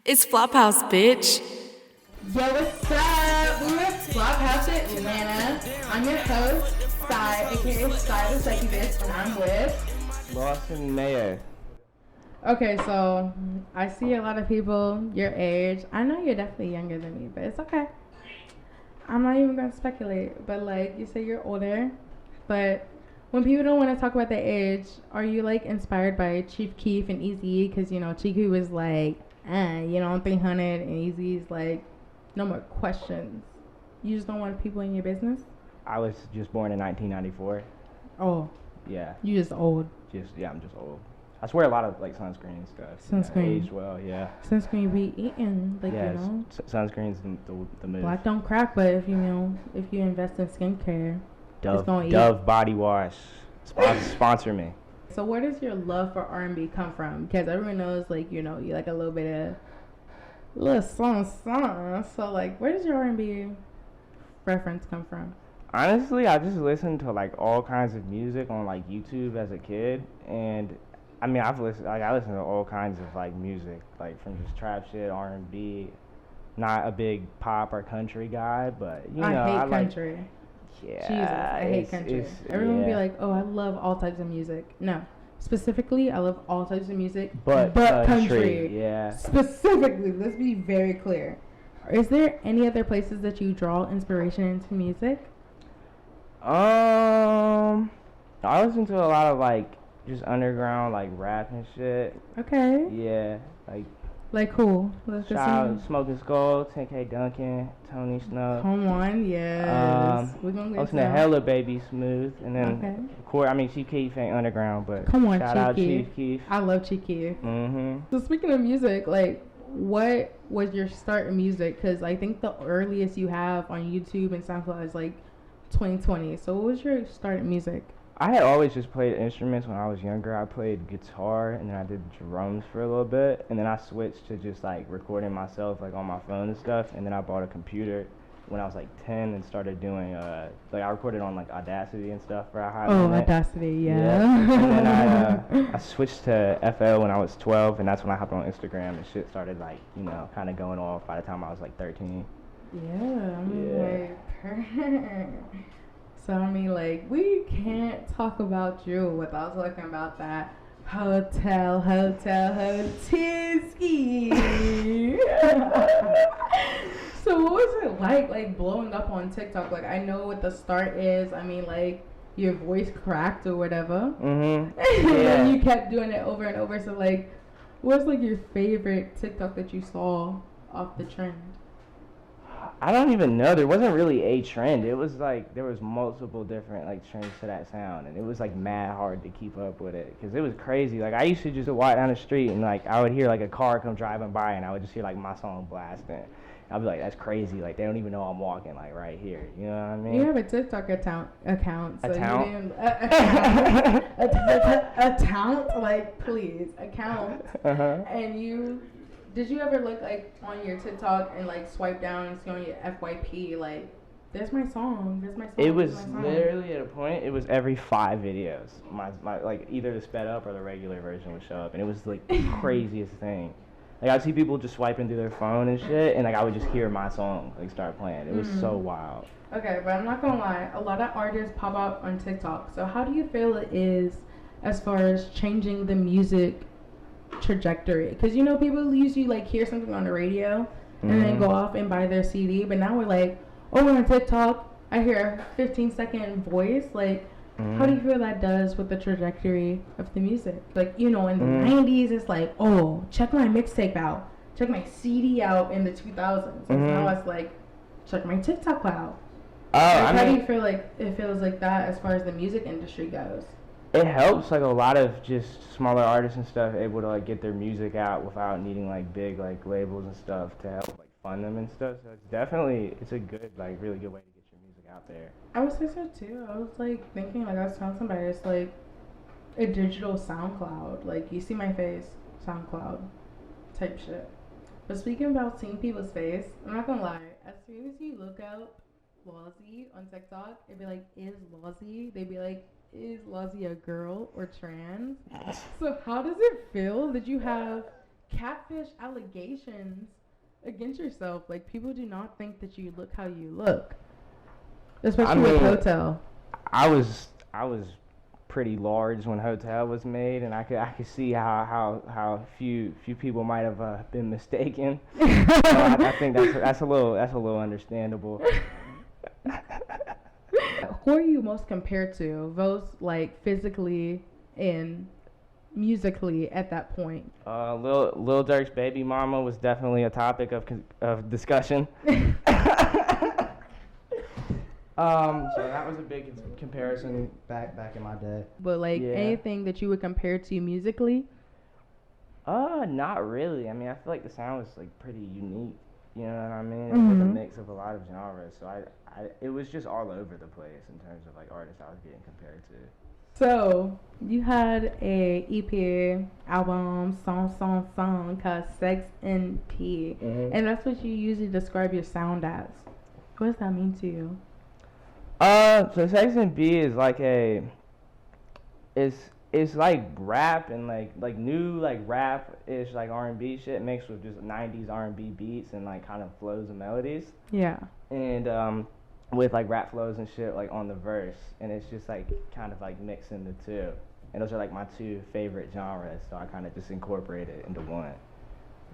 It's Flophouse, bitch. Yo, what's up? We're at Flophouse in Atlanta. I'm your host, Sai, aka Sai the Sexy Bitch, and I'm with. Lawson Mayor. Okay, so I see a lot of people your age. I know you're definitely younger than me, but it's okay. I'm not even gonna speculate, but like you say you're older, but when people don't want to talk about their age, are you like inspired by Chief Keef and Eazy? Because Chief Keef was like, 300, and Eazy's like, no more questions. You just don't want people in your business? I was just born in 1994. Oh, Yeah, you just old. I'm just old. I swear a lot of like sunscreen and stuff. Sunscreen. Aged well, yeah. Sunscreen be eating, like Yeah, sunscreen's the move. Black don't crack, but if you invest in skincare, it's gonna Dove body wash. Sponsor me. So where does your love for R&B come from? Because everyone knows, like, you like a little bit of little song. So like, where does your R&B reference come from? Honestly, I just listened to like all kinds of music on like YouTube as a kid, and I mean I listen to all kinds of like music, like from just trap shit, R&B. Not a big pop or country guy, but I hate country. Yeah, Jesus, I hate country. Everyone be like, oh, I love all types of music. No. Specifically, I love all types of music, but country. Yeah. Specifically, let's be very clear. Is there any other places that you draw inspiration into music? I listen to a lot of like just underground like rap and shit. Okay. Yeah, Like who? Let's just shout out Smoking Skull, 10K Duncan, Tony Snow. Come on, yes. We're gonna listen to Hella Baby Smooth, and then of course, I mean Chief Keef ain't underground, but come on, shout out Chief Keef. I love Chief Keef. Mm-hmm. So speaking of music, like, what was your start in music? Because I think the earliest you have on YouTube and SoundCloud is like 2020. So what was your start in music? I had always just played instruments when I was younger. I played guitar and then I did drums for a little bit, and then I switched to just like recording myself like on my phone and stuff, and then I bought a computer when I was like 10 and started doing like I recorded on like Audacity and stuff for a hot minute. Audacity, yeah. And then I switched to FL when I was 12, and that's when I hopped on Instagram and shit started like kind of going off by the time I was like 13. So, I mean, like, we can't talk about you without talking about that hotel Tiski. So, what was it like, blowing up on TikTok? Like, I know what the start is. I mean, like, your voice cracked or whatever. Mm-hmm. And then you kept doing it over and over. So, like, what's, like, your favorite TikTok that you saw off the trend? I don't even know. There wasn't really a trend. It was like there was multiple different like trends to that sound, and it was like mad hard to keep up with it because it was crazy. Like I used to just walk down the street and like I would hear like a car come driving by, and I would just hear like my song blasting. I'd be like, that's crazy. Like they don't even know I'm walking like right here. You know what I mean? You have a TikTok account. So account? Account? Like please, account. Uh-huh. And did you ever look like on your TikTok and like swipe down and see on your FYP like, there's my song. It was literally at a point. It was every 5 videos. My like either the sped up or the regular version would show up, and it was like the craziest thing. Like I'd see people just swiping through their phone and shit, and like I would just hear my song like start playing. It was so wild. Okay, but I'm not gonna lie. A lot of artists pop up on TikTok. So how do you feel it is as far as changing the music trajectory? Because people usually like hear something on the radio and then go off and buy their CD, but now we're like, oh, on TikTok I hear a 15-second voice. Like how do you feel that does with the trajectory of the music? Like in the 90s it's like, oh, check my mixtape out, check my CD out in the 2000s, and now it's like, check my TikTok out. How do you feel like it feels like that as far as the music industry goes? It helps like a lot of just smaller artists and stuff able to like get their music out without needing like big like labels and stuff to help like fund them and stuff. So it's a good like really good way to get your music out there. I would say so too. I was like thinking, like I was telling somebody, it's like a digital SoundCloud. Like you see my face, SoundCloud type shit. But speaking about seeing people's face, I'm not gonna lie. As soon as you look up Lawsy on TikTok, it'd be like, is Lawsy? They'd be like, is Lawsy a girl or trans? So how does it feel that you have catfish allegations against yourself. Like, people do not think that you look how you look, especially with Hotel. I was pretty large when Hotel was made, and I could see how few people might have been mistaken. So I think that's a little understandable. Who are you most compared to, both like physically and musically at that point? Lil Durk's baby mama was definitely a topic of discussion. So that was a big comparison back in my day. But like anything that you would compare to musically? Not really. I mean, I feel like the sound was like pretty unique. You know what I mean? It was like a mix of a lot of genres. So it was just all over the place in terms of like artists I was getting compared to. So you had a EP album song called Sexxnb, and that's what you usually describe your sound as. What does that mean to you? So Sexxnb is like it's like rap and like new like rap-ish like R&B shit mixed with just 90s R&B beats and like kind of flows and melodies. Yeah. And with like rap flows and shit like on the verse, and it's just like kind of like mixing the two. And those are like my two favorite genres, so I kind of just incorporate it into one.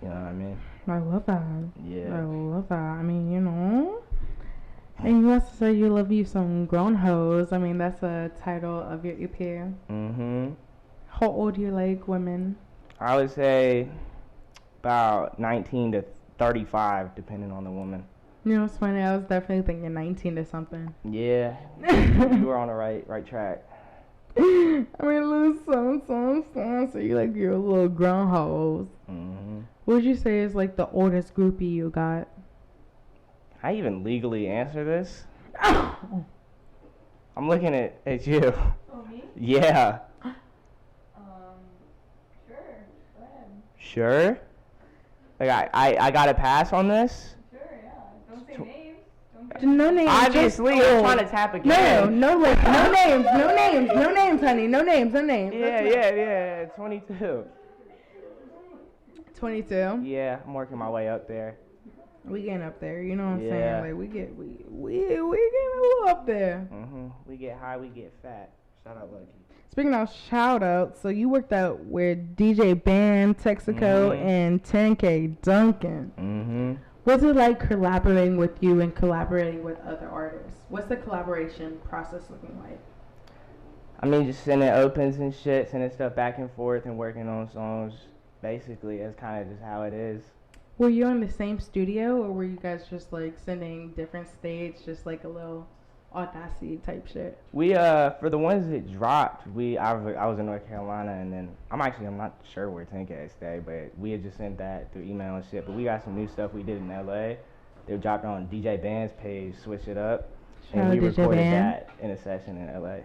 You know what I mean? I love that. Yeah. I love that. I mean, you know. And you also say you love you some grown hoes. I mean, that's a title of your EP. How old do you like women? I would say about 19 to 35, depending on the woman. You know, it's funny. I was definitely thinking 19 to something. Yeah, you were on the right track. I mean, little some. So you like your little grown hoes. What would you say is like the oldest groupie you got? I even legally answer this? I'm looking at you. Oh, me? Yeah. Sure. Go ahead. Sure? Like I got a pass on this? Sure, yeah. Don't say names. No names. Obviously, I'm trying to tap again. No names, honey. No names. Yeah. 22. 22. Yeah, I'm working my way up there. We getting up there, you know what I'm saying? Like we getting a little up there. We get high, we get fat. Shout out Lucky. Speaking of shout outs, so you worked out with DJ Band, Texaco, and 10K Duncan. What's it like collaborating with you and collaborating with other artists? What's the collaboration process looking like? I mean, just sending opens and shit, sending stuff back and forth and working on songs. Basically, that's kind of just how it is. Were you in the same studio, or were you guys just like sending different states, just like a little Audacity type shit? We for the ones that dropped, I was in North Carolina, and then I'm not sure where 10K stay, but we had just sent that through email and shit. But we got some new stuff we did in LA. They dropped on DJ Band's page, Switch It Up, and we recorded that in a session in LA.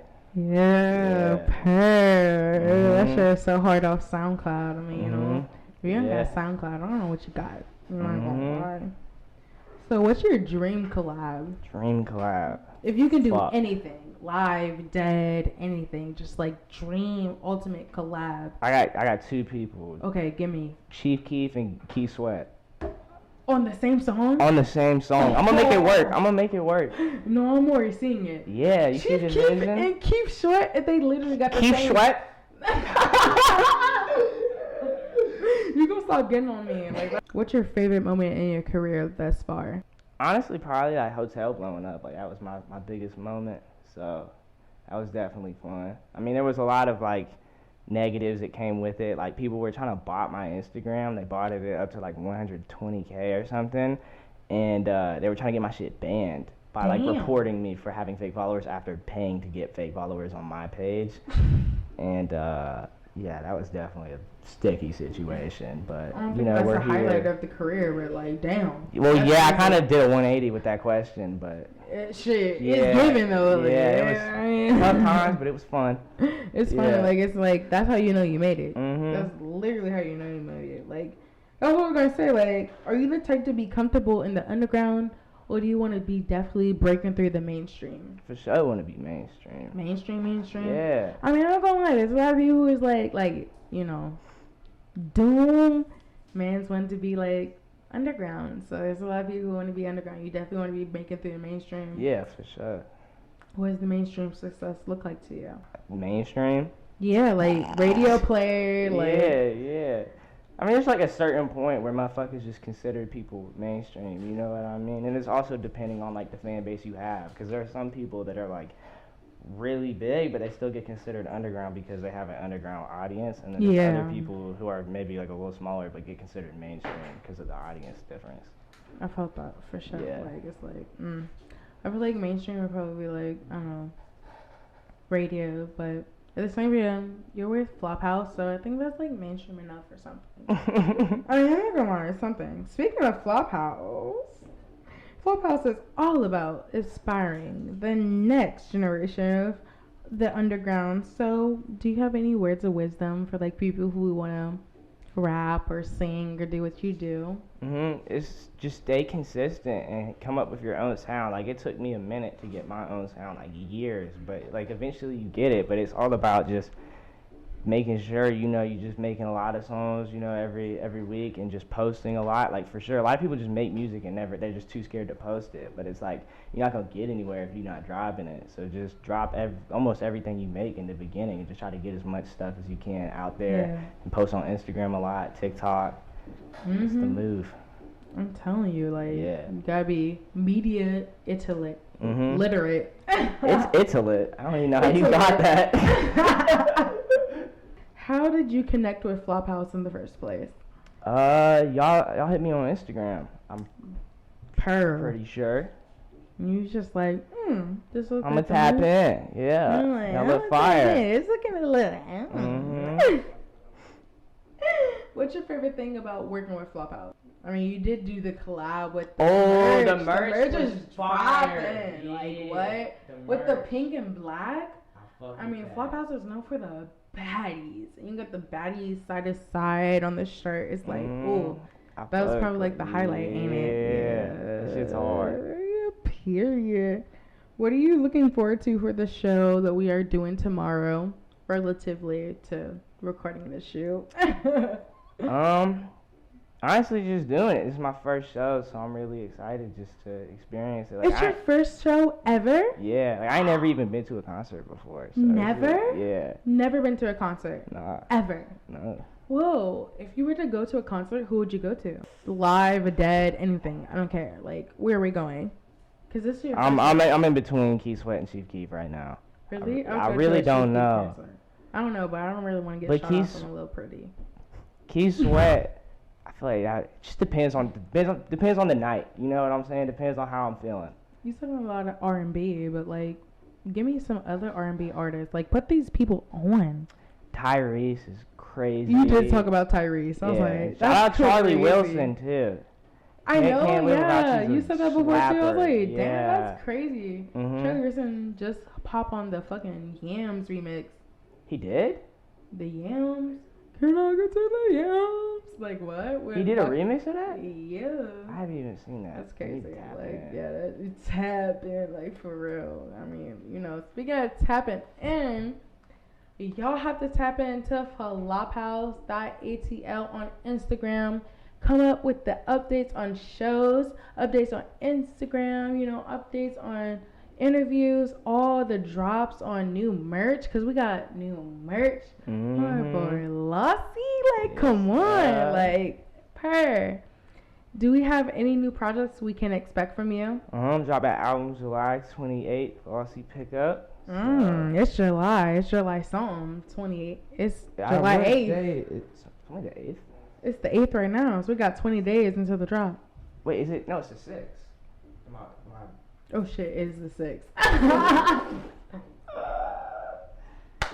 That shit is so hard off SoundCloud. I mean, you know. If you don't got SoundCloud, I don't know what you got. I'm not gonna lie. So what's your dream collab? If you can do anything, live, dead, anything, just like dream ultimate collab. I got two people. Okay, give me. Chief Keef and Keith Sweat. On the same song? On the same song. I'm gonna make it work. No, I'm already seeing it. Yeah, you see the vision? And Keith Sweat, if they literally got the Keith same. Sweat? You gonna stop getting on me. Like, what's your favorite moment in your career thus far? Honestly, probably like Hotel blowing up. Like, that was my biggest moment. So that was definitely fun. I mean, there was a lot of like negatives that came with it. Like, people were trying to bot my Instagram. They bought it up to like 120K or something, and they were trying to get my shit banned by like reporting me for having fake followers after paying to get fake followers on my page. And yeah, that was definitely a sticky situation, but you know, we're here. That's the highlight of the career. We're like, damn. Well, yeah, I kind of did a 180 with that question, but it's giving though. Yeah, it was tough times, but it was fun. It's fun. Like, it's like, that's how you know you made it. That's literally how you know you made it. Like, that's what I was gonna say. Like, are you the type to be comfortable in the underground, or do you want to be definitely breaking through the mainstream? For sure, I want to be mainstream. Mainstream? Yeah. I mean, I'm not gonna lie. There's a lot of people who is like, you know, Doom Mans want to be like underground. So there's a lot of people who want to be underground. You definitely want to be making through the mainstream. Yeah, for sure. What does the mainstream success look like to you? Mainstream? Yeah, like radio play, like Yeah. I mean, there's like a certain point where motherfuckers just consider people mainstream, you know what I mean? And it's also depending on like the fan base you have, because there are some people that are like really big, but they still get considered underground because they have an underground audience, and then there's other people who are maybe like a little smaller but get considered mainstream because of the audience difference. I felt that for sure. Yeah. Like it's like, I feel like mainstream would probably be like, I don't know, radio, but at the same time, you're with Flophouse, so I think that's like mainstream enough or something. I mean, I'm not gonna lie, it's something. Speaking of Flophouse is all about inspiring the next generation of the underground. So, do you have any words of wisdom for like people who want to rap or sing or do what you do? It's just stay consistent and come up with your own sound. Like, it took me a minute to get my own sound, like years, but like eventually you get it. But it's all about just making sure, you know, you're just making a lot of songs, you know, every week, and just posting a lot. Like, for sure, a lot of people just make music and they're just too scared to post it. But it's like, you're not gonna get anywhere if you're not dropping it. So just drop almost everything you make in the beginning, and just try to get as much stuff as you can out there. And post on Instagram a lot, TikTok. It's the move. I'm telling you, like, you gotta be media literate. It's Italy. I don't even know how you got that. How did you connect with Flophouse in the first place? Y'all hit me on Instagram. I'm pretty sure. You was just like, this looks. I'm gonna tap in. Yeah. Like, y'all look fire. It's looking a little. What's your favorite thing about working with Flophouse? I mean, you did do the collab with the merch. The merch is fire. dropping. Like, what? With the pink and black? I mean, Flophouse is known for the baddies. And you got the baddies side to side on the shirt. It's like, ooh. That was probably like the highlight, ain't it? Yeah. That shit's hard. Period. What are you looking forward to for the show that we are doing tomorrow, relatively to recording the shoot? Honestly, just doing it. This is my first show, so I'm really excited just to experience it. Like, it's your first show ever? Yeah, like I ain't never even been to a concert before. So never? Yeah. Never been to a concert? Nah. Ever? No. Whoa, if you were to go to a concert, who would you go to? Live, dead, anything. I don't care. Like, where are we going? Because this year. I'm in between Keith Sweat and Chief Keef right now. Really? I really don't know. I don't know, but I don't really want to get shot off from a little pretty. Keith Sweat, I feel like that just depends on the night. You know what I'm saying? Depends on how I'm feeling. You said a lot of R&B, but like, give me some other R&B artists. Like, put these people on. Tyrese is crazy. You did talk about Tyrese. I was like, shout out Charlie Wilson too. I know, yeah. You said that before too. I was like, damn, yeah. that's crazy. Charlie Wilson just pop on the fucking Yams remix. He did? The Yams. Can I get to the Yams? Like what? He did a remix of that? Yeah. I haven't even seen that. That's crazy. Like, yeah, it's tapping, like, for real. I mean, you know, speaking of tapping in, y'all have to tap into flophouse.atl on Instagram. Come up with the updates on shows, updates on Instagram, you know, updates on interviews, all the drops on new merch, because we got new merch. My boy Lawsy, like, come on, like, do we have any new projects we can expect from you? Drop that album July 28th, Lawsy Pickup. It's July something, 28th. It's July 8th. It's only the 8th. It's the 8th right now, so we got 20 days until the drop. Wait, is it? No, it's the 6th. Oh shit, it is the 6th.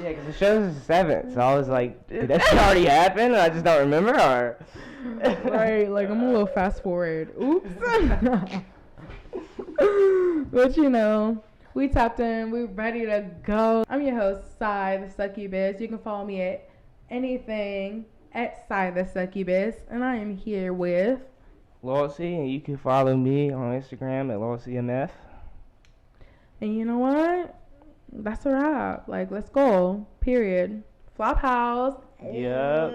Yeah, because the show's the 7th, so I was like, did that shit already happen and I just don't remember, or? Right, like I'm a little fast forward. Oops. But you know, we tapped in, we're ready to go. I'm your host, Sai the Succubus. You can follow me at anything at Sai the Succubus, and I am here with Lawsy, and you can follow me on Instagram at LawsyMF. And you know what? That's a wrap. Like, let's go. Period. Flophouse. Yep.